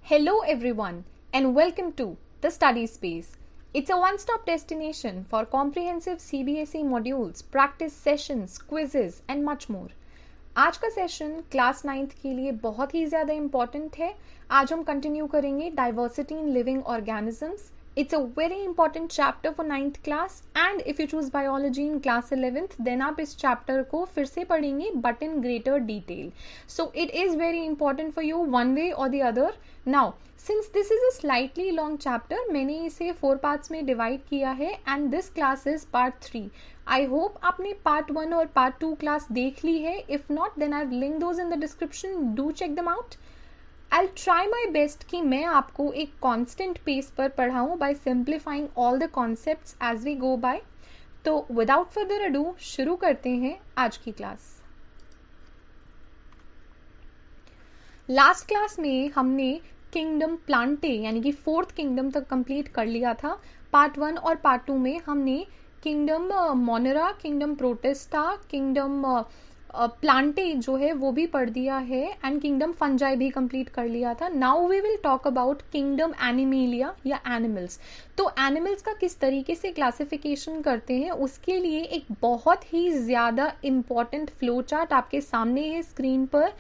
Hello everyone and welcome to the Study Space. It's a one-stop destination for comprehensive CBSE modules, practice sessions, quizzes and much more. आज का session class 9th के लिए बहुत ही ज़्यादा important है. आज हम कंटिन्यू करेंगे diversity in living organisms. It's a very important chapter for 9th class and if you choose biology in class 11th then आप इस chapter को फिर से पढ़ेंगे but in greater detail. So it is very important for you one way or the other. Now since this is a slightly long chapter मैंने इसे 4 parts में divide किया है and this class is part 3. I hope आपने part 1 और part 2 class देख ली है. If not then I've linked those in the description. Do check them out. I'll try my best कि मैं आपको एक constant pace पर पढ़ाऊँ by simplifying all the concepts as we go by. तो without further ado शुरू करते हैं आज की क्लास. लास्ट क्लास में हमने किंगडम प्लांटे यानी कि 4th किंगडम तक कंप्लीट कर लिया था. पार्ट 1 और पार्ट 2 में हमने kingdom Monera, kingdom Protista, kingdom Plantae जो है वो भी पढ़ दिया है एंड किंगडम फंजाई भी कंप्लीट कर लिया था. Now we will talk about kingdom Animalia या एनिमल्स. तो एनिमल्स का किस तरीके से क्लासिफिकेशन करते हैं उसके लिए एक बहुत ही ज़्यादा इम्पॉर्टेंट फ्लो चार्ट आपके सामने है स्क्रीन पर.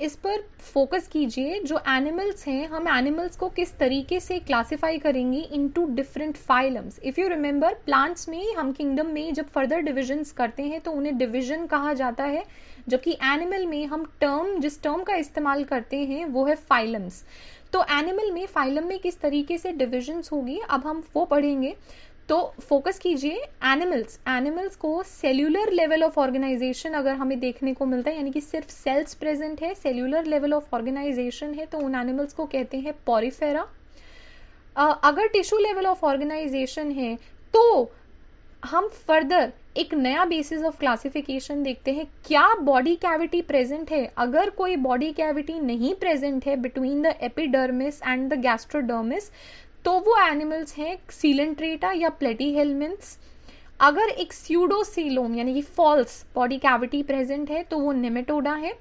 इस पर फोकस कीजिए. जो एनिमल्स हैं हम एनिमल्स को किस तरीके से क्लासिफाई करेंगे into different phylums. If you remember plants में हम किंगडम में जब फर्दर डिविजन्स करते हैं तो उन्हें डिविजन कहा जाता है, जबकि एनिमल में हम जिस टर्म का इस्तेमाल करते हैं वो है फाइलम्स. तो एनिमल में फाइलम में किस तरीके से डिविजन्स होगी अब हम वो पढ़ेंगे. तो फोकस कीजिए. एनिमल्स को सेल्यूलर लेवल ऑफ ऑर्गेनाइजेशन अगर हमें देखने को मिलता है यानी कि सिर्फ सेल्स प्रेजेंट है, सेल्यूलर लेवल ऑफ ऑर्गेनाइजेशन है, तो उन एनिमल्स को कहते हैं पॉरीफेरा. अगर टिश्यू लेवल ऑफ ऑर्गेनाइजेशन है तो हम फर्दर एक नया बेसिस ऑफ क्लासिफिकेशन देखते हैं. क्या बॉडी कैविटी प्रेजेंट है? अगर कोई बॉडी कैविटी नहीं प्रेजेंट है between the epidermis and the gastrodermis तो वो एनिमल्स हैं सीलेंट्रेटा या प्लेटीहेल्मिन्थ्स. अगर एक स्यूडोसीलोम यानी कि फॉल्स बॉडी कैविटी प्रेजेंट है तो वो नेमेटोडा है.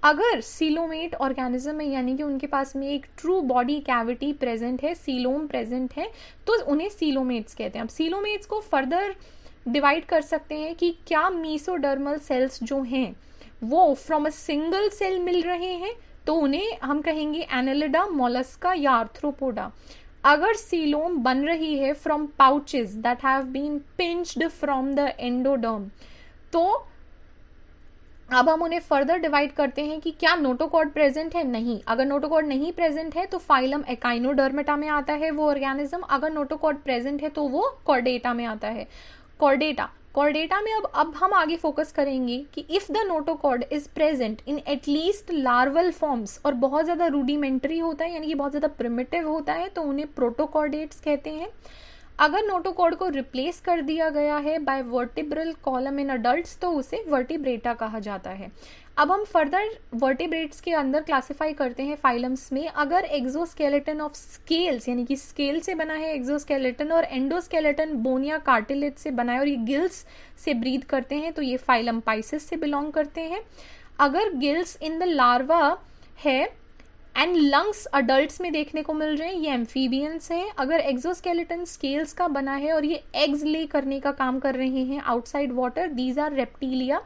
अगर सीलोमेट ऑर्गेनिज्म है यानी कि उनके पास में एक ट्रू बॉडी कैविटी प्रेजेंट है, सीलोम प्रेजेंट है, तो उन्हें सीलोमेट्स कहते हैं. अब सीलोमेट्स को फर्दर डिवाइड कर सकते हैं कि क्या मीसोडर्मल सेल्स जो हैं वो फ्रॉम अ सिंगल सेल मिल रहे हैं तो उन्हें हम कहेंगे एनेलिडा, मोलस्का या आर्थ्रोपोडा. अगर सीलोम बन रही है from pouches that have been pinched from the endoderm तो अब हम उन्हें फर्दर डिवाइड करते हैं कि क्या नोटोकॉर्ड प्रेजेंट है. नहीं. अगर नोटोकॉर्ड नहीं प्रेजेंट है तो फाइलम एकाइनोडर्मेटा में आता है वो ऑर्गेनिज्म. अगर नोटोकॉर्ड प्रेजेंट है तो वो कॉर्डेटा में आता है. कॉर्डेटा में अब हम आगे फोकस करेंगे कि if the notochord is present in at least larval forms और बहुत ज़्यादा रूडिमेंट्री होता है यानी कि बहुत ज़्यादा प्रिमिटिव होता है तो उन्हें प्रोटोकॉर्डेट्स कहते हैं. अगर नोटोकॉर्ड को रिप्लेस कर दिया गया है by vertebral column in adults तो उसे वर्टिब्रेटा कहा जाता है. अब हम फर्दर वर्टिब्रेट्स के अंदर क्लासिफाई करते हैं फाइलम्स में. अगर एक्सोस्केलेटन ऑफ स्केल्स यानी कि स्केल से बना है एक्सोस्केलेटन और एंडोस्केलेटन बोन या कार्टिलेज से बना है और ये गिल्स से ब्रीथ करते हैं तो ये फाइलम पाइसेस से बिलोंग करते हैं. अगर गिल्स इन द लार्वा है एंड लंग्स अडल्ट्स में देखने को मिल रहे हैं ये एम्फीबियंस हैं. अगर एक्सोस्केलेटन स्केल्स का बना है और ये एग्स ले करने का काम कर रहे हैं outside water, these are Reptilia.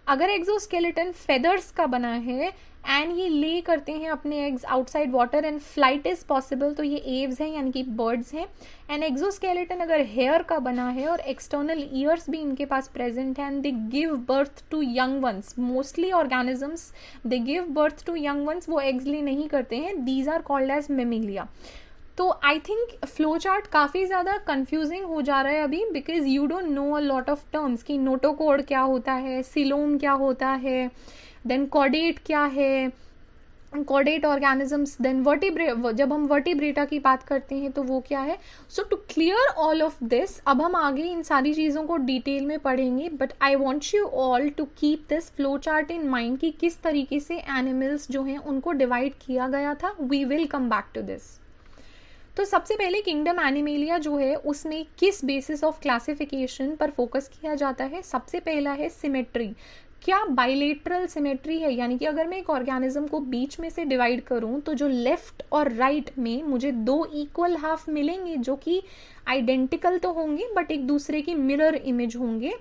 अगर एक्सोस्केलेटन फेदर्स का बना है एंड ये ले करते हैं अपने eggs outside water and flight is possible तो ये एव्स हैं यानी कि बर्ड्स हैं. एंड एक्सोस्केलेटन अगर हेयर का बना है और एक्सटर्नल ईयर्स भी इनके पास प्रेजेंट है and they give birth to young ones. Mostly organisms they give birth to young ones, वो एग्स ले नहीं करते हैं. These are called as Mammalia. So I think flow chart काफ़ी ज़्यादा कंफ्यूजिंग हो जा रहा है अभी because you don't know a lot of terms कि नोटोकॉर्ड क्या होता है, सिलोम क्या होता है, देन कॉर्डेट क्या है, कॉर्डेट ऑर्गेनिजम्स, देन जब हम वर्टिब्रेटा की बात करते हैं तो वो क्या है. So to clear all of this अब हम आगे इन सारी चीज़ों को डिटेल में पढ़ेंगे but I want you all to keep this flow chart in mind कि किस तरीके से एनिमल्स जो हैं उनको डिवाइड किया गया था. We will come back to this. तो सबसे पहले किंगडम एनिमेलिया जो है उसमें किस बेसिस ऑफ क्लासिफिकेशन पर फोकस किया जाता है. सबसे पहला है सिमेट्री. क्या बाइलेटरल सिमेट्री है, यानी कि अगर मैं एक ऑर्गेनिज्म को बीच में से डिवाइड करूं तो जो लेफ्ट और राइट में मुझे दो इक्वल हाफ मिलेंगे जो कि आइडेंटिकल तो होंगे बट एक दूसरे की मिरर इमेज होंगे,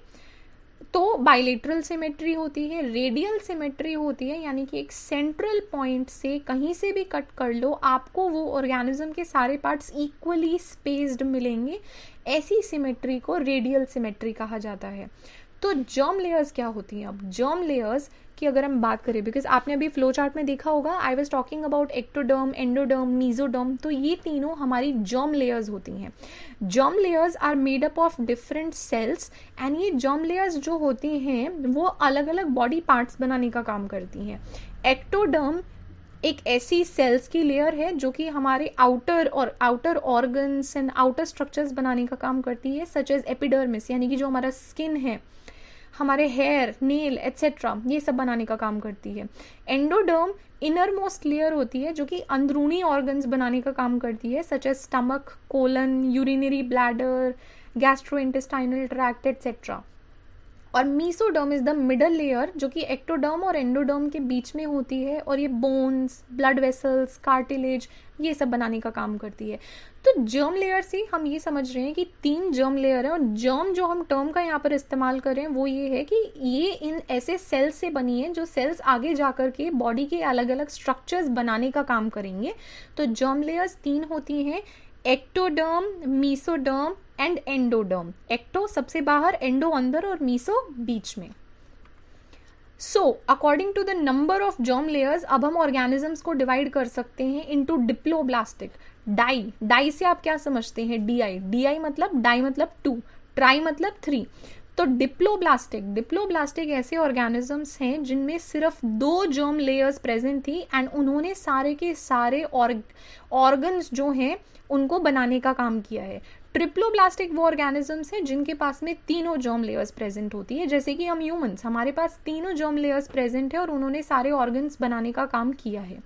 तो बाइलेटरल सिमेट्री होती है। रेडियल सिमेट्री होती है, यानी कि एक सेंट्रल पॉइंट से कहीं से भी कट कर लो आपको वो ऑर्गेनिज्म के सारे पार्ट्स इक्वली स्पेस्ड मिलेंगे, ऐसी सिमेट्री को रेडियल सिमेट्री कहा जाता है। तो जर्म लेयर्स क्या होती हैं? अब जर्म लेयर्स की अगर हम बात करें, बिकॉज आपने अभी फ्लो चार्ट में देखा होगा, I was talking about ectoderm, endoderm, mesoderm, तो ये तीनों हमारी जर्म लेयर्स होती हैं। Germ layers are made up of different cells and ये जर्म लेयर्स जो होती हैं वो अलग अलग बॉडी पार्ट्स बनाने का काम करती हैं। एक्टोडर्म एक ऐसी सेल्स की लेयर है जो कि हमारे outer organs and outer structures बनाने का काम करती है, सच एज एपिडर्मिस, यानी कि जो हमारा स्किन है, हमारे हेयर, नेल एट्सेट्रा, ये सब बनाने का काम करती है। एंडोडर्म इनर मोस्ट लेयर होती है जो कि अंदरूनी ऑर्गन्स बनाने का काम करती है, such as stomach, colon, urinary bladder, gastrointestinal tract etcetera. और mesoderm is the middle layer जो कि एक्टोडर्म और एंडोडर्म के बीच में होती है और ये बोन्स, ब्लड वेसल्स, कार्टिलेज, ये सब बनाने का काम करती है। तो जर्म लेयर से हम ये समझ रहे हैं कि 3 जर्म लेयर है, और जर्म जो हम टर्म का यहाँ पर इस्तेमाल कर रहे हैं वो ये है कि ये इन ऐसे सेल्स से बनी है जो सेल्स आगे जाकर के बॉडी के अलग अलग स्ट्रक्चर्स बनाने का काम करेंगे। तो जर्म लेयर्स 3 होती हैं, ectoderm, mesoderm and endoderm. Ecto सबसे बाहर, एंडो अंदर और मीसो बीच में। So according to the number of germ layers अब हम ऑर्गेनिजम्स को डिवाइड कर सकते हैं इनटू डिप्लोब्लास्टिक, डाई। डाई से आप क्या समझते हैं? डीआई, डीआई मतलब डाई मतलब 2, ट्राई मतलब 3। तो डिप्लोब्लास्टिक ऐसे ऑर्गेनिजम्स हैं जिनमें सिर्फ 2 जर्म लेयर्स प्रेजेंट थी एंड उन्होंने सारे के सारे ऑर्गन्स जो हैं उनको बनाने का काम किया है। ट्रिप्लोब्लास्टिक वो ऑर्गेनिजम्स हैं जिनके पास में तीनों जर्म लेयर्स प्रेजेंट होती है, जैसे कि हम ह्यूमंस, हमारे पास तीनों जर्म लेयर्स प्रेजेंट है और उन्होंने सारे ऑर्गन्स बनाने का काम किया है।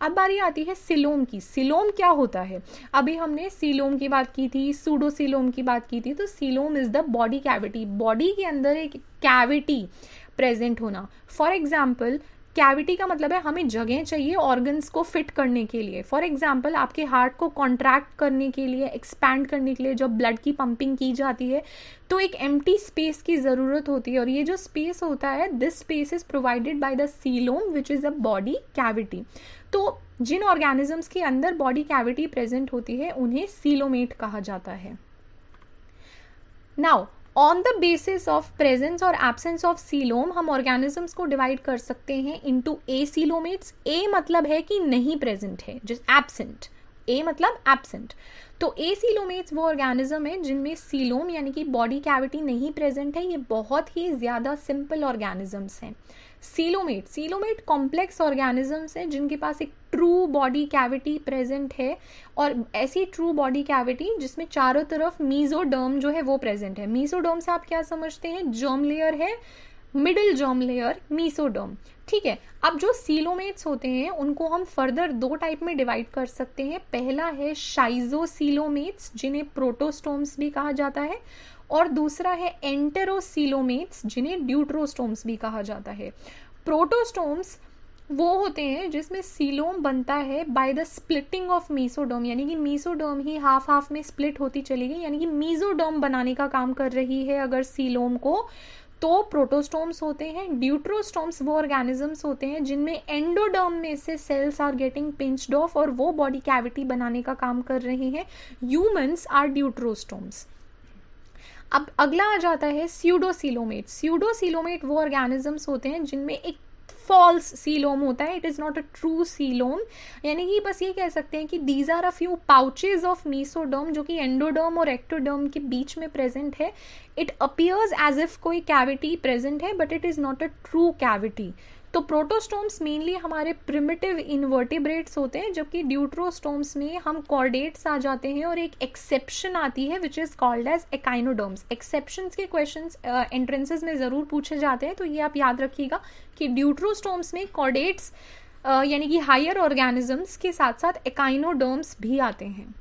अब बारी आती है सीलोम की। सीलोम क्या होता है? अभी हमने सीलोम की बात की थी, सूडोसीलोम की बात की थी। तो coelom is the body cavity, body के अंदर एक कैविटी प्रेजेंट होना। फॉर एग्जाम्पल, कैविटी का मतलब है हमें जगह चाहिए ऑर्गन्स को फिट करने के लिए। फॉर एग्जाम्पल, आपके हार्ट को कॉन्ट्रैक्ट करने के लिए, एक्सपैंड करने के लिए जब ब्लड की पंपिंग की जाती है तो एक एम्प्टी स्पेस की ज़रूरत होती है, और ये जो स्पेस होता है, this space is provided by the coelom which is a body cavity. तो जिन ऑर्गेनिजम्स के अंदर बॉडी कैविटी प्रेजेंट होती है उन्हें सीलोमेट कहा जाता है। Now on the basis of presence और एब्सेंस ऑफ सीलोम हम ऑर्गेनिजम्स को डिवाइड कर सकते हैं इनटू ए सीलोमेट्स। ए मतलब है कि नहीं प्रेजेंट है, जस्ट एब्सेंट, ए मतलब एब्सेंट। तो ए सीलोमेट्स वो ऑर्गेनिज्म है जिनमें सीलोम यानी कि बॉडी कैविटी नहीं प्रेजेंट है। ये बहुत ही ज्यादा सिंपल ऑर्गेनिजम्स हैं। सीलोमेट कॉम्प्लेक्स ऑर्गेनिजम्स हैं जिनके पास एक ट्रू बॉडी कैविटी प्रेजेंट है, और ऐसी ट्रू बॉडी कैविटी जिसमें चारों तरफ मीजोडर्म जो है वो प्रेजेंट है। मीजोडर्म से आप क्या समझते हैं? जर्म लेयर है, मिडिल जर्म लेयर मीसोडर्म, ठीक है। अब जो सीलोमेट्स होते हैं उनको हम फर्दर 2 टाइप में डिवाइड कर सकते हैं। पहला है शाइजोसीलोमेट्स जिन्हें प्रोटोस्टोम्स भी कहा जाता है, और दूसरा है एंटेरोसीलोमेट्स जिन्हें ड्यूट्रोस्टोम्स भी कहा जाता है। प्रोटोस्टोम्स वो होते हैं जिसमें सीलोम बनता है by the splitting of mesoderm, यानी कि मीसोडर्म ही हाफ हाफ में स्प्लिट होती चली गई, यानी कि मीसोडर्म बनाने का काम कर रही है अगर सीलोम को, तो प्रोटोस्टोम्स होते हैं। ड्यूट्रोस्टोम्स वो ऑर्गेनिजम्स होते हैं जिनमें एंडोडर्म में से cells are getting pinched off और वो बॉडी कैविटी बनाने का काम कर रहे हैं। Humans are deuterostomes. अब अगला आ जाता है स्यूडोसीलोमेट। स्यूडोसीलोमेट वो ऑर्गेनिजम्स होते हैं जिनमें एक फॉल्स सीलोम होता है, it is not a true coelom, यानी कि बस ये कह सकते हैं कि these are a few pouches of mesoderm जो कि एंडोडर्म और एक्टोडर्म के बीच में प्रेजेंट है। इट अपीयर्स एज इफ कोई कैविटी प्रेजेंट है but it is not a true cavity. तो प्रोटोस्टोम्स मेनली हमारे प्रिमिटिव इनवर्टिब्रेट्स होते हैं, जबकि ड्यूट्रोस्टोम्स में हम कॉर्डेट्स आ जाते हैं, और एक एक्सेप्शन आती है which is called as echinoderms. Exceptions के क्वेश्चंस एंट्रेंसेस में ज़रूर पूछे जाते हैं, तो ये आप याद रखिएगा कि ड्यूट्रोस्टोम्स में कॉर्डेट्स यानी कि हायर ऑर्गेनिजम्स के साथ साथ एकाइनोडर्म्स भी आते हैं।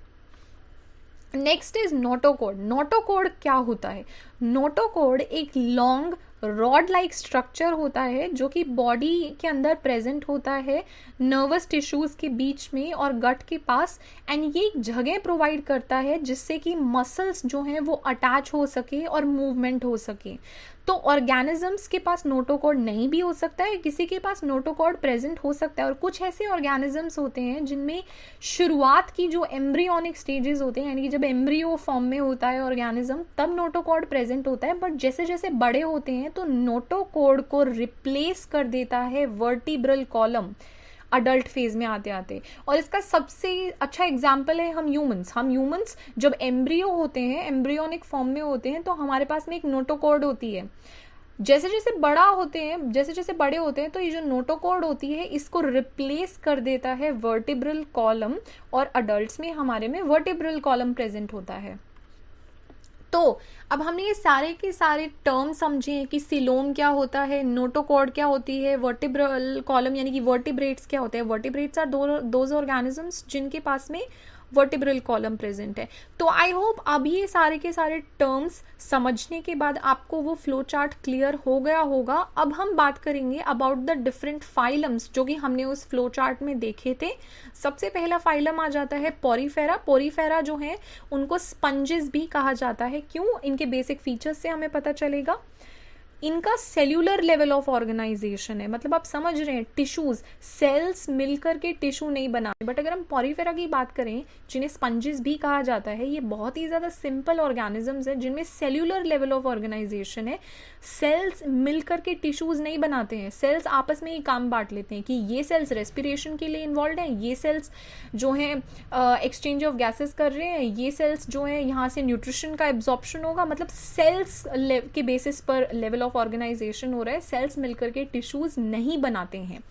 Next is notochord. नोटोकोड क्या होता है? नोटोकोड एक लॉन्ग रॉड लाइक स्ट्रक्चर होता है जो कि बॉडी के अंदर प्रेजेंट होता है नर्वस टिश्यूज के बीच में और गट के पास, एंड ये एक जगह प्रोवाइड करता है जिससे कि मसल्स जो हैं वो अटैच हो सके और मूवमेंट हो सके। तो ऑर्गेनिजम्स के पास नोटोकॉर्ड नहीं भी हो सकता है, किसी के पास नोटोकॉर्ड प्रेजेंट हो सकता है, और कुछ ऐसे ऑर्गेनिजम्स होते हैं जिनमें शुरुआत की जो एम्ब्रियोनिक स्टेजेस होते हैं, यानी कि जब एम्ब्रियो फॉर्म में होता है ऑर्गेनिज्म तब नोटोकॉर्ड प्रेजेंट होता है, बट जैसे जैसे बड़े होते हैं तो नोटोकॉर्ड को रिप्लेस कर देता है वर्टिब्रल कॉलम अडल्ट फेज में आते आते। और इसका सबसे अच्छा एग्जाम्पल है हम ह्यूमंस जब एम्ब्रियो होते हैं, एम्ब्रियोनिक फॉर्म में होते हैं, तो हमारे पास में एक नोटोकॉर्ड होती है। जैसे जैसे बड़े होते हैं तो ये जो नोटोकॉर्ड होती है इसको रिप्लेस कर देता है वर्टिब्रल कॉलम, और अडल्ट्स में हमारे में वर्टिब्रल कॉलम प्रेजेंट होता है। तो अब हमने ये सारे के सारे टर्म समझे हैं कि सिलोम क्या होता है, नोटोकॉर्ड क्या होती है, वर्टिब्रल कॉलम यानी कि वर्टिब्रेट्स क्या होते हैं। वर्टिब्रेट्स आर दोज ऑर्गेनिजम्स जिनके पास में वर्टिब्रल कॉलम प्रेजेंट है। तो आई होप अब ये सारे के सारे टर्म्स समझने के बाद आपको वो फ्लो चार्ट क्लियर हो गया होगा। अब हम बात करेंगे अबाउट द डिफरेंट फाइलम्स जो कि हमने उस फ्लो चार्ट में देखे थे। सबसे पहला फाइलम आ जाता है पोरीफेरा। पोरीफेरा जो है उनको स्पंजेस भी कहा जाता है। क्यों? इनके बेसिक फीचर्स से हमें पता चलेगा। इनका सेल्यूलर लेवल ऑफ ऑर्गेनाइजेशन है, मतलब आप समझ रहे हैं टिश्यूज, सेल्स मिलकर के टिश्यू नहीं बनाते। बट अगर हम पोरीफेरा की बात करें जिन्हें स्पंजेस भी कहा जाता है, ये बहुत ही ज्यादा सिंपल ऑर्गेनिजम्स है जिनमें सेल्यूलर लेवल ऑफ ऑर्गेनाइजेशन है। सेल्स मिलकर के टिश्यूज नहीं बनाते हैं, सेल्स आपस में ही काम बांट लेते हैं कि ये सेल्स रेस्पिरेशन के लिए इन्वॉल्व हैं, ये सेल्स जो हैं एक्सचेंज ऑफ गैसेस कर रहे हैं, ये सेल्स जो है यहाँ से न्यूट्रिशन का एब्जॉर्प्शन होगा। मतलब सेल्स के बेसिस पर लेवल ऑफ ऑर्गेनाइजेशन हो रहा है, सेल्स मिलकर के टिश्यूज नहीं बनाते हैं।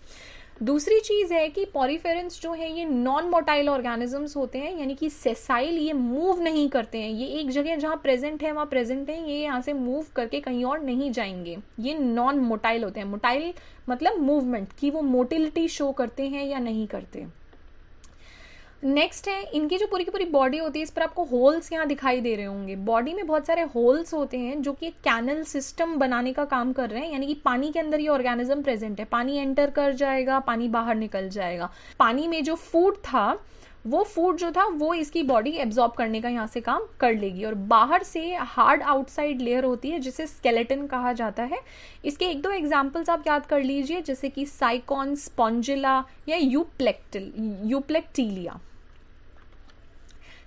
दूसरी चीज है कि पॉरीफेरेंस जो है ये नॉन मोटाइल ऑर्गेनिजम्स होते हैं, यानी कि सेसाइल, ये मूव नहीं करते हैं, ये एक जगह जहां प्रेजेंट है वहां प्रेजेंट है, ये यहाँ से मूव करके कहीं और नहीं जाएंगे। ये नॉन मोटाइल होते हैं। मोटाइल मतलब मूवमेंट, कि वो मोटिलिटी शो करते हैं या नहीं करते। नेक्स्ट है इनकी जो पूरी की पूरी बॉडी होती है, इस पर आपको होल्स यहाँ दिखाई दे रहे होंगे। बॉडी में बहुत सारे होल्स होते हैं जो कि एक कैनल सिस्टम बनाने का काम कर रहे हैं, यानी कि पानी के अंदर ये ऑर्गेनिज्म प्रेजेंट है, पानी एंटर कर जाएगा, पानी बाहर निकल जाएगा। पानी में जो फूड था वो फूड जो था वो इसकी बॉडी एब्जॉर्ब करने का यहाँ से काम कर लेगी, और बाहर से हार्ड आउटसाइड लेयर होती है जिसे स्केलेटन कहा जाता है। इसके एक दो एग्जांपल्स आप याद कर लीजिए, जैसे कि साइकॉन, स्पॉन्जिला या Euplectella.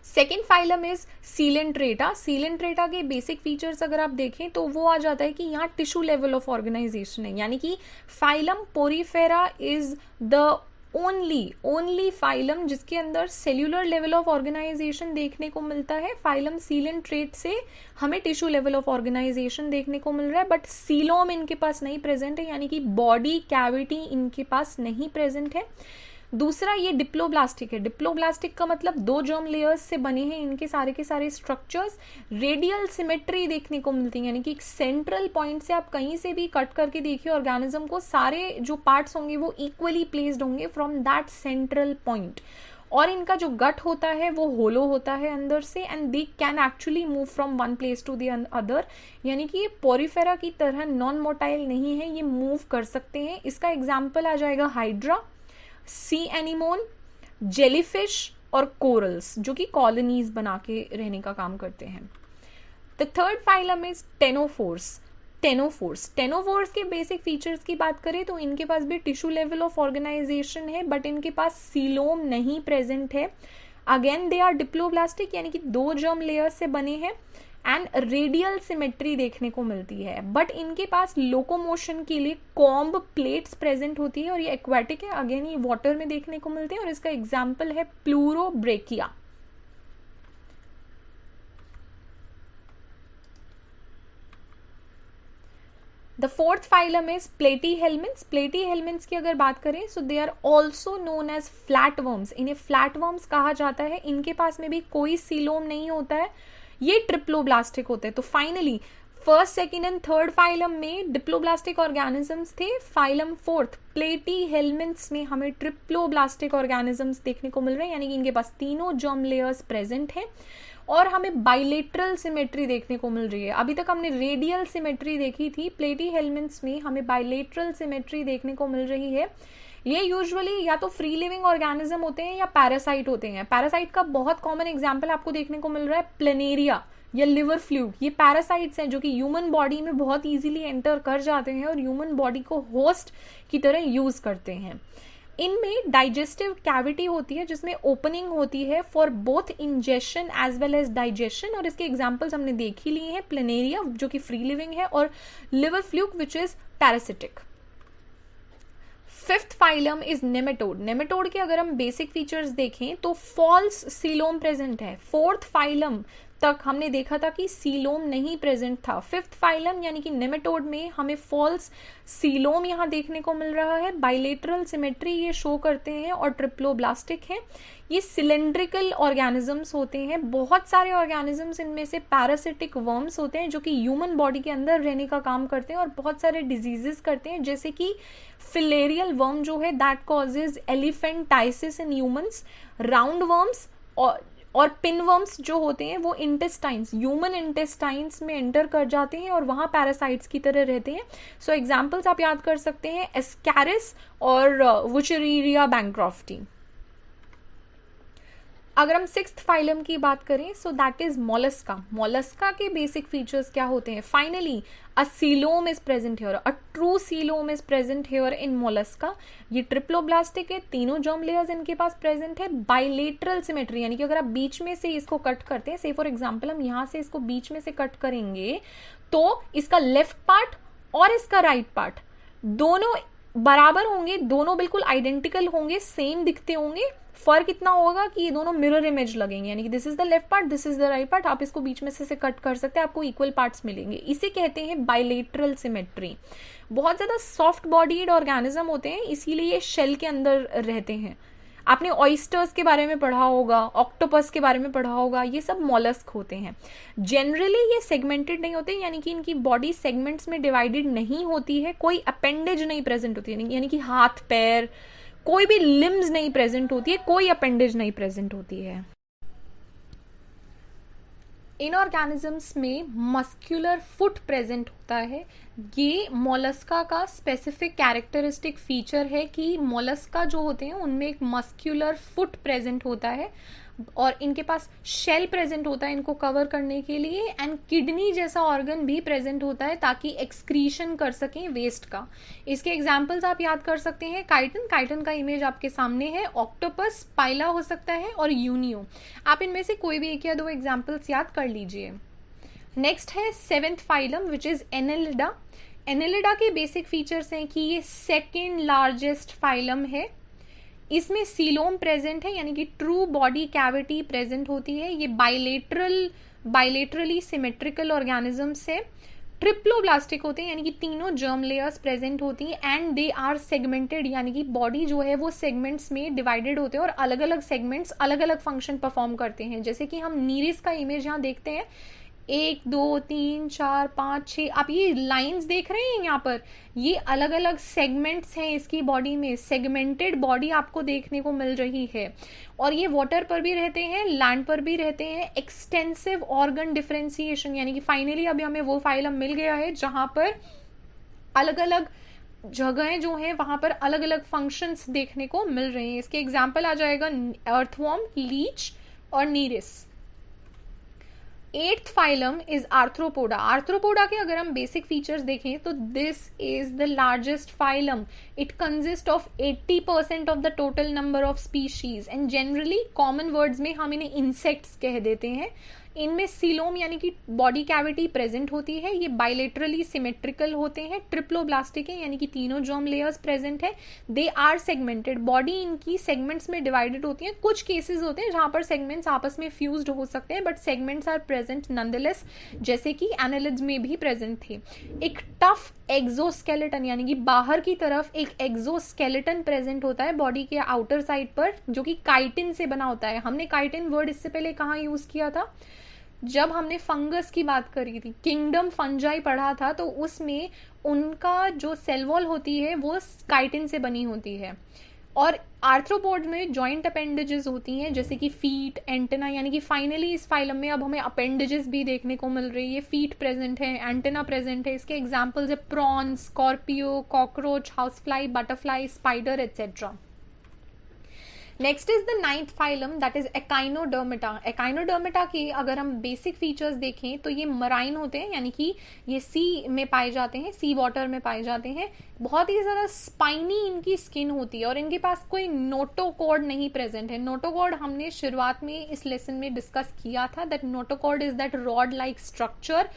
Second phylum is Coelenterata. Coelenterata के बेसिक फीचर्स अगर आप देखें तो वो आ जाता है कि यहाँ टिश्यू लेवल ऑफ ऑर्गेनाइजेशन है, यानी कि phylum Porifera is the only phylum जिसके अंदर सेल्यूलर लेवल ऑफ ऑर्गेनाइजेशन देखने को मिलता है। फाइलम सीलेंट्रेट से हमें टिश्यू लेवल ऑफ ऑर्गेनाइजेशन देखने को मिल रहा है, बट सीलोम इनके पास नहीं प्रेजेंट है, यानी कि बॉडी कैविटी इनके पास नहीं प्रेजेंट है। दूसरा ये डिप्लोब्लास्टिक है। डिप्लोब्लास्टिक का मतलब दो जर्म लेयर्स से बने हैं इनके सारे के सारे स्ट्रक्चर्स। रेडियल सिमेट्री देखने को मिलती है, यानी कि एक सेंट्रल पॉइंट से आप कहीं से भी कट करके देखिए ऑर्गेनिज्म को, सारे जो पार्ट्स होंगे वो इक्वली प्लेस्ड होंगे फ्रॉम दैट सेंट्रल पॉइंट। और इनका जो गट होता है वो होलो होता है अंदर से, and they can actually move from one place to the other, यानी कि ये पोरीफेरा की तरह नॉन मोटाइल नहीं है, ये मूव कर सकते हैं। इसका एग्जाम्पल आ जाएगा हाइड्रा, सी एनिमोन, जेलीफिश और कोरल्स जो कि कॉलोनीज बना के रहने का काम करते हैं। The third phylum is ctenophores. Ctenophores के बेसिक फीचर्स की बात करें तो इनके पास भी टिश्यू लेवल ऑफ ऑर्गेनाइजेशन है, बट इनके पास सीलोम नहीं प्रेजेंट है। अगेन दे आर डिप्लोब्लास्टिक, यानी कि दो जर्म लेयर्स से बने हैं, एंड रेडियल सिमेट्री देखने को मिलती है, बट इनके पास लोकोमोशन के लिए कॉम्ब प्लेट्स प्रेजेंट होती है, और ये एक्वेटिक है। अगेन ये वाटर में देखने को मिलते हैं, और इसका एग्जाम्पल है Pleurobrachia. The fourth phylum is Platyhelminthes. Platyhelminthes की अगर बात करें so they are also known as flatworms. इन्हें फ्लैटवर्म्स कहा जाता है। इनके पास में भी कोई सीलोम नहीं होता है, ये ट्रिप्लोब्लास्टिक होते हैं। तो finally first, second and third phylum में डिप्लोब्लास्टिक ऑर्गेनिजम्स थे। फाइलम फोर्थ प्लेटीहेल्मिन्थ्स में हमें ट्रिप्लोब्लास्टिक ऑर्गेनिजम्स देखने को मिल रहे हैं, यानी कि इनके पास तीनों जर्म लेयर्स प्रेजेंट हैं और हमें बाइलेटरल सिमेट्री देखने को मिल रही है। अभी तक हमने रेडियल सिमेट्री देखी थी, प्लेटीहेल्मिन्थ्स में हमें बाइलेटरल सिमेट्री देखने को मिल रही है। ये यूजुअली या तो फ्री लिविंग ऑर्गेनिज्म होते हैं या पैरासाइट होते हैं। पैरासाइट का बहुत कॉमन एग्जांपल आपको देखने को मिल रहा है प्लेनेरिया या लिवर फ्लूक। ये पैरासाइट्स हैं जो कि ह्यूमन बॉडी में बहुत इजीली एंटर कर जाते हैं और ह्यूमन बॉडी को होस्ट की तरह यूज करते हैं। इनमें डाइजेस्टिव कैविटी होती है जिसमें ओपनिंग होती है for both ingestion as well as digestion, और इसके एग्जांपल्स हमने देख ही लिए हैं, प्लेनेरिया जो कि फ्री लिविंग है और liver fluke which is parasitic. Fifth phylum is nematode. Nematode के अगर हम बेसिक फीचर्स देखें तो फॉल्स सीलोम प्रेजेंट है। फोर्थ फाइलम तक हमने देखा था कि सीलोम नहीं प्रेजेंट था। फिफ्थ फाइलम यानी कि नेमेटोड में हमें फॉल्स सीलोम यहाँ देखने को मिल रहा है। बाइलेटरल सिमेट्री ये शो करते हैं और ट्रिप्लोब्लास्टिक है। ये सिलेंड्रिकल ऑर्गेनिजम्स होते हैं। बहुत सारे ऑर्गेनिजम्स इनमें से पैरासिटिक वर्म्स होते हैं जो कि ह्यूमन बॉडी के अंदर रहने का काम करते हैं और बहुत सारे डिजीजेस करते हैं, जैसे कि फिलेरियल वर्म जो है that causes elephantiasis in humans. Round worms और पिन वर्म्स जो होते हैं वो इंटेस्टाइन्स, ह्यूमन इंटेस्टाइन्स में एंटर कर जाते हैं और वहाँ पैरासाइट्स की तरह रहते हैं। सो एग्जाम्पल्स आप याद कर सकते हैं एस्कैरिस और वुचेरिया बैंक्रॉफ्टी। अगर हम सिक्स्थ फाइलम की बात करें so that is Mollusca. Mollusca के बेसिक फीचर्स क्या होते हैं? Finally a coelom is present here, a true coelom is present here in Mollusca. ये ट्रिप्लोब्लास्टिक है, तीनों जर्म लेयर्स इनके पास प्रेजेंट है। बाइलेटरल सिमेट्री यानी कि अगर आप बीच में से इसको कट करते हैं, से फॉर एग्जाम्पल हम यहाँ से इसको बीच में से कट करेंगे तो इसका लेफ्ट पार्ट और इसका राइट पार्ट दोनों बराबर होंगे, दोनों बिल्कुल आइडेंटिकल होंगे, सेम दिखते होंगे। फर्क इतना होगा कि ये दोनों मिरर इमेज लगेंगे, यानी कि this is the left part, this is the right part. आप इसको बीच में से कट कर सकते हैं, आपको इक्वल पार्ट्स मिलेंगे। इसे कहते हैं बाइलेटरल सिमेट्री। बहुत ज्यादा सॉफ्ट बॉडीड ऑर्गेनिज्म होते हैं, इसीलिए ये शेल के अंदर रहते हैं। आपने ऑयस्टर्स के बारे में पढ़ा होगा, ऑक्टोपस के बारे में पढ़ा होगा, ये सब मॉलस्क होते हैं। जनरली ये सेगमेंटेड नहीं होते, यानी कि इनकी बॉडी सेगमेंट्स में डिवाइडेड नहीं होती है, कोई अपेंडेज नहीं प्रेजेंट होती है, यानी कि हाथ पैर कोई भी लिम्स नहीं प्रेजेंट होती है, कोई अपेंडेज नहीं प्रेजेंट होती है। इन ऑर्गेनिजम्स में मस्क्यूलर फुट प्रेजेंट होता है। ये मोलस्का का स्पेसिफिक कैरेक्टरिस्टिक फीचर है कि मोलस्का जो होते हैं उनमें एक मस्क्यूलर फुट प्रेजेंट होता है और इनके पास शेल प्रेजेंट होता है इनको कवर करने के लिए, एंड किडनी जैसा ऑर्गन भी प्रेजेंट होता है ताकि एक्सक्रीशन कर सकें वेस्ट का। इसके एग्जांपल्स आप याद कर सकते हैं, काइटन, काइटन का इमेज आपके सामने है, ऑक्टोपस, पाइला हो सकता है और यूनियो। आप इनमें से कोई भी एक या दो एग्जाम्पल्स याद कर लीजिए। नेक्स्ट है seventh phylum which is Annelida. Annelida के बेसिक फीचर्स हैं कि ये सेकेंड लार्जेस्ट फाइलम है। इसमें सीलोम प्रेजेंट है, यानी कि ट्रू बॉडी कैविटी प्रेजेंट होती है। ये बाइलेटरली सिमेट्रिकल ऑर्गेनिजम्स है। ट्रिप्लोब्लास्टिक होते हैं, यानी कि तीनों जर्म लेयर्स प्रेजेंट होती हैं, एंड दे आर सेगमेंटेड, यानी कि बॉडी जो है वो सेगमेंट्स में डिवाइडेड होते हैं और अलग अलग सेगमेंट्स अलग अलग फंक्शन परफॉर्म करते हैं। जैसे कि हम नीरिस का इमेज यहाँ देखते हैं, 1 2 3 4 5 6, आप ये लाइंस देख रहे हैं यहाँ पर, ये अलग अलग सेगमेंट्स हैं इसकी बॉडी में। सेगमेंटेड बॉडी आपको देखने को मिल रही है और ये वाटर पर भी रहते हैं, लैंड पर भी रहते हैं। एक्सटेंसिव ऑर्गन डिफरेंशिएशन, यानी कि फाइनली अभी हमें वो फाइलम मिल गया है जहां पर अलग अलग जगहें जो हैं वहां पर अलग अलग फंक्शंस देखने को मिल रहे हैं। इसके एग्जाम्पल आ जाएगा अर्थवॉर्म, लीच और Nereis. Eighth phylum is Arthropoda. Arthropoda के अगर हम बेसिक फीचर्स देखें तो this is the largest phylum. It consist of 80% of the total number of species, and generally common words में हम इन्हें इंसेक्ट्स कह देते हैं। इनमें सीलोम यानी कि बॉडी कैविटी प्रेजेंट होती है। ये बाइलेटरली सिमेट्रिकल होते हैं, ट्रिप्लोब्लास्टिक है, यानी कि तीनों जर्म लेयर्स प्रेजेंट है। दे आर सेगमेंटेड, बॉडी इनकी सेगमेंट्स में डिवाइडेड होती है। कुछ केसेस होते हैं जहां पर सेगमेंट्स आपस में फ्यूज्ड हो सकते हैं, but segments are present nonetheless, जैसे कि एनालिड्स में भी प्रेजेंट थे। एक टफ एक्सोस्केलेटन, यानी कि बाहर की तरफ एक एक्सोस्केलेटन प्रेजेंट होता है बॉडी के आउटर साइड पर, जो कि काइटिन से बना होता है। हमने काइटिन वर्ड इससे पहले कहाँ यूज किया था? जब हमने फंगस की बात करी थी, किंगडम फंजाई पढ़ा था, तो उसमें उनका जो सेल वॉल होती है वो काइटिन से बनी होती है। और आर्थ्रोपोड में जॉइंट अपेंडेजेस होती हैं, जैसे कि फीट, एंटेना, यानी कि फाइनली इस फाइलम में अब हमें अपेंडेजेस भी देखने को मिल रही है। फीट प्रेजेंट है, एंटेना प्रेजेंट है। इसके एग्जांपल्स है prawn, scorpio, cockroach, housefly, butterfly, spider etcetera. Next is the 9th phylum, that is echinodermata. Echinodermata की अगर हम बेसिक फीचर्स देखें तो ये मराइन होते हैं, यानी कि ये सी में पाए जाते हैं, सी वाटर में पाए जाते हैं। बहुत ही ज़्यादा स्पाइनी इनकी स्किन होती है और इनके पास कोई नोटोकॉर्ड नहीं प्रेजेंट है। नोटोकॉर्ड हमने शुरुआत में इस लेसन में डिस्कस किया था, that notochord is that rod like structure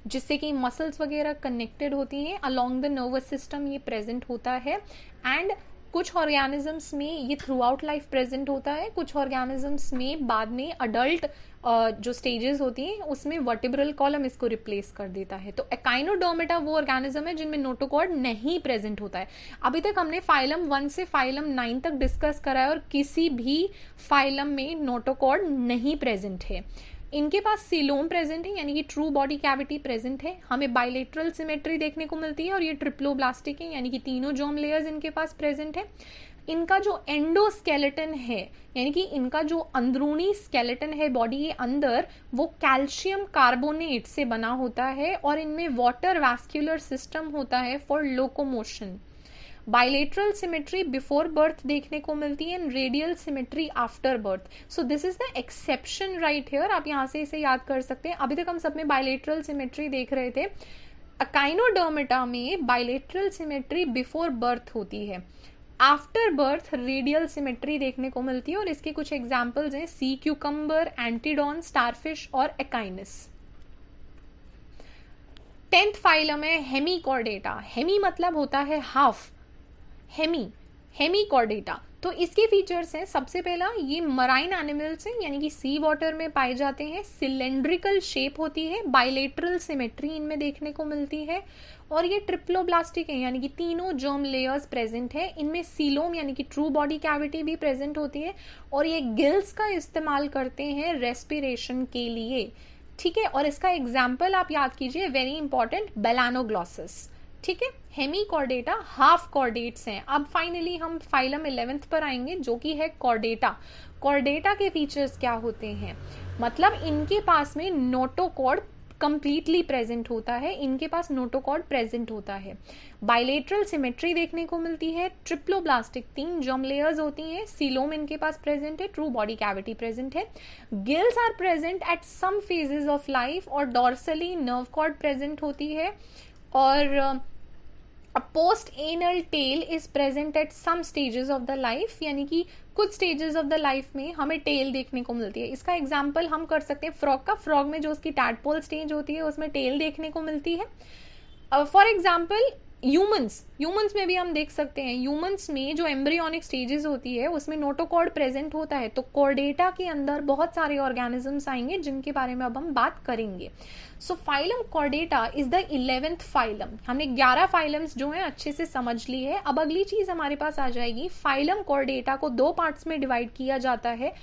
जिससे कि मसल्स वगैरह कनेक्टेड होती हैं, अलोंग द नर्वस सिस्टम ये प्रेजेंट होता है। एंड कुछ ऑर्गेनिजम्स में ये थ्रू आउट लाइफ प्रेजेंट होता है, कुछ ऑर्गेनिजम्स में बाद में अडल्ट जो स्टेजेस होती हैं उसमें वर्टिब्रल कॉलम इसको रिप्लेस कर देता है। तो एकाइनोडर्मेटा वो ऑर्गेनिज्म है जिनमें नोटोकॉर्ड नहीं प्रेजेंट होता है। अभी तक हमने फाइलम 1 से फाइलम 9 तक डिस्कस करा है और किसी भी फाइलम में नोटोकॉर्ड नहीं प्रेजेंट है। इनके पास सीलोम प्रेजेंट है, यानी कि ट्रू बॉडी कैविटी प्रेजेंट है। हमें बाइलेटरल सिमेट्री देखने को मिलती है और ये ट्रिप्लोब्लास्टिक है, यानी कि तीनों जर्म लेयर्स इनके पास प्रेजेंट है। इनका जो एंडोस्केलेटन है, यानी कि इनका जो अंदरूनी स्केलेटन है बॉडी के अंदर, वो कैल्शियम कार्बोनेट से बना होता है और इनमें वाटर वैस्कुलर सिस्टम होता है for locomotion. Bilateral symmetry before birth देखने को मिलती है and radial symmetry after birth. So this is the exception right here, आप यहाँ से इसे याद कर सकते हैं। अभी तक हम सब में बाइलेटरल सिमेट्री देख रहे थे। एकाइनोडर्मेटा में बाइलेटरल सिमेट्री बिफोर बर्थ होती है, आफ्टर बर्थ रेडियल सिमेट्री देखने को मिलती है। और इसके कुछ एग्जाम्पल्स हैं सी क्यूकम्बर, एंटीडॉन, स्टारफिश और एकाइनस। 10th फाइलम है हेमीकॉर्डेटा। हेमी मतलब होता है हाफ, हेमीकॉर्डेटा। तो इसके फीचर्स हैं, सबसे पहला ये मराइन एनिमल्स हैं, यानी कि सी वाटर में पाए जाते हैं। सिलेंड्रिकल शेप होती है, बाइलेटरल सिमेट्री इनमें देखने को मिलती है और ये ट्रिप्लोब्लास्टिक है, यानी कि तीनों जर्म लेयर्स प्रेजेंट है। इनमें सीलोम यानी कि ट्रू बॉडी कैविटी भी प्रेजेंट होती है और ये गिल्स का इस्तेमाल करते हैं रेस्पिरेशन के लिए, ठीक है। और इसका एग्जाम्पल आप याद कीजिए, वेरी इंपॉर्टेंट, बेलानोग्लॉसस, ठीक है। हेमीकॉर्डेटा हाफ कॉर्डेट्स हैं। अब फाइनली हम फाइलम 11th पर आएंगे जो कि है कॉर्डेटा। कॉर्डेटा के फीचर्स क्या होते हैं, मतलब इनके पास में नोटोकॉर्ड कंप्लीटली प्रेजेंट होता है, इनके पास नोटोकॉर्ड प्रेजेंट होता है। बाइलेटरल सिमेट्री देखने को मिलती है, ट्रिप्लोब्लास्टिक 3 जर्म लेयर्स होती हैं, सीलोम इनके पास प्रेजेंट है, ट्रू बॉडी कैविटी प्रेजेंट है। Gills are present at some phases of life और डॉर्सली नर्व कॉर्ड प्रेजेंट होती है और post anal tail is present at some stages of the life, यानी कि कुछ स्टेजेस ऑफ द लाइफ में हमें टेल देखने को मिलती है। इसका एग्जाम्पल हम कर सकते हैं फ्रॉग का। फ्रॉग में जो उसकी टैडपोल स्टेज होती है उसमें टेल देखने को मिलती है। फॉर एग्जाम्पल ह्यूमंस में भी हम देख सकते हैं, ह्यूमंस में जो एम्ब्रियोनिक स्टेजेस होती है उसमें नोटोकॉर्ड प्रेजेंट होता है। तो कॉर्डेटा के अंदर बहुत सारे ऑर्गेनिजम्स आएंगे जिनके बारे में अब हम बात करेंगे। So phylum Chordata is the 11th phylum. हमने 11 फाइलम्स जो है अच्छे से समझ ली है। अब अगली चीज हमारे पास आ जाएगी, फाइलम कॉर्डेटा को 2 पार्ट्स में डिवाइड किया जाता है,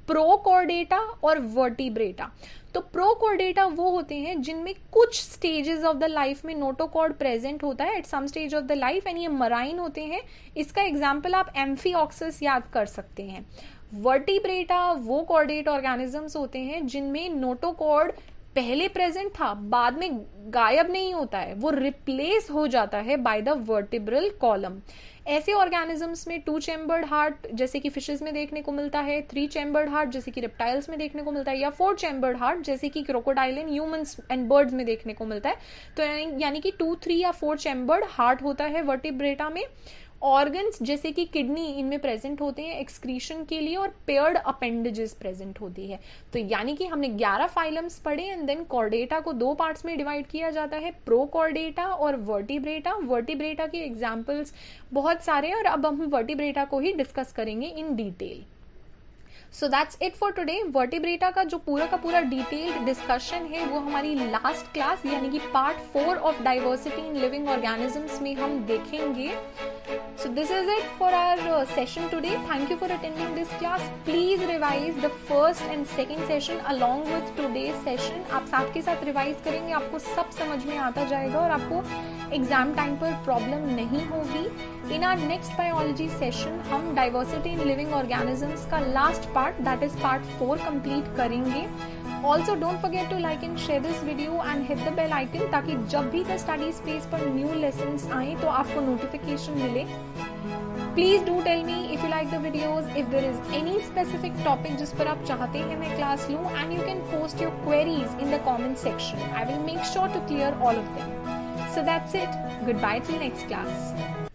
प्रोकॉर्डेटा और वर्टिब्रेटा। तो प्रोकॉर्डेटा वो होते हैं जिनमें कुछ स्टेजेस ऑफ द लाइफ में नोटोकॉर्ड प्रेजेंट होता है at some stage of the life and ये मराइन होते हैं। इसका एग्जाम्पल आप एम्फीऑक्सिस याद कर सकते हैं। वर्टिब्रेटा वो कॉर्डेट ऑर्गेनिजम्स होते हैं जिनमें नोटोकॉर्ड पहले प्रेजेंट था, बाद में गायब नहीं होता है, वो रिप्लेस हो जाता है बाय द वर्टिब्रल कॉलम। ऐसे ऑर्गेनिजम्स में 2 चैम्बर्ड हार्ट जैसे कि फिशेस में देखने को मिलता है, 3 चैम्बर्ड हार्ट जैसे कि रेप्टाइल्स में देखने को मिलता है, या 4 चैम्बर्ड हार्ट जैसे कि crocodile in humans and birds में देखने को मिलता है। तो यानी कि 2, 3 या 4 चैम्बर्ड हार्ट होता है वर्टिब्रेटा में। ऑर्गन्स जैसे कि किडनी इनमें प्रेजेंट होते हैं एक्सक्रीशन के लिए और पेयर्ड अपेंडेजेस प्रेजेंट होती है। तो यानी कि हमने 11 फाइलम्स पढ़े एंड देन कॉर्डेटा को 2 पार्ट्स में डिवाइड किया जाता है, प्रोकॉर्डेटा और वर्टिब्रेटा। वर्टिब्रेटा के एग्जाम्पल्स बहुत सारे हैं और अब हम वर्टिब्रेटा को ही डिस्कस करेंगे in detail. So that's it for today. Vertebrata का जो पूरा का पूरा डिटेल्ड डिस्कशन है वो हमारी लास्ट क्लास यानी कि part 4 of diversity in living organisms में हम देखेंगे। So this is it for our session today. Thank you for attending this class. Please revise the first and second session along with today's session. आप साथ के साथ revise करेंगे, आपको सब समझ में आता जाएगा और आपको एग्जाम टाइम पर प्रॉब्लम नहीं होगी। In our next biology session हम डाइवर्सिटी इन लिविंग ऑर्गेनिजम्स का last part that is part 4 complete करेंगे। Also don't forget to like and share this video and hit the bell icon ताकि जब भी the study space पर new lessons आए तो आपको नोटिफिकेशन मिले। Please do tell me if you like the videos, if there is any specific topic जिस पर आप चाहते हैं मैं क्लास लूँ, and you can post your queries in the comment section. I will make sure to clear all of them. So that's it. Goodbye till next class.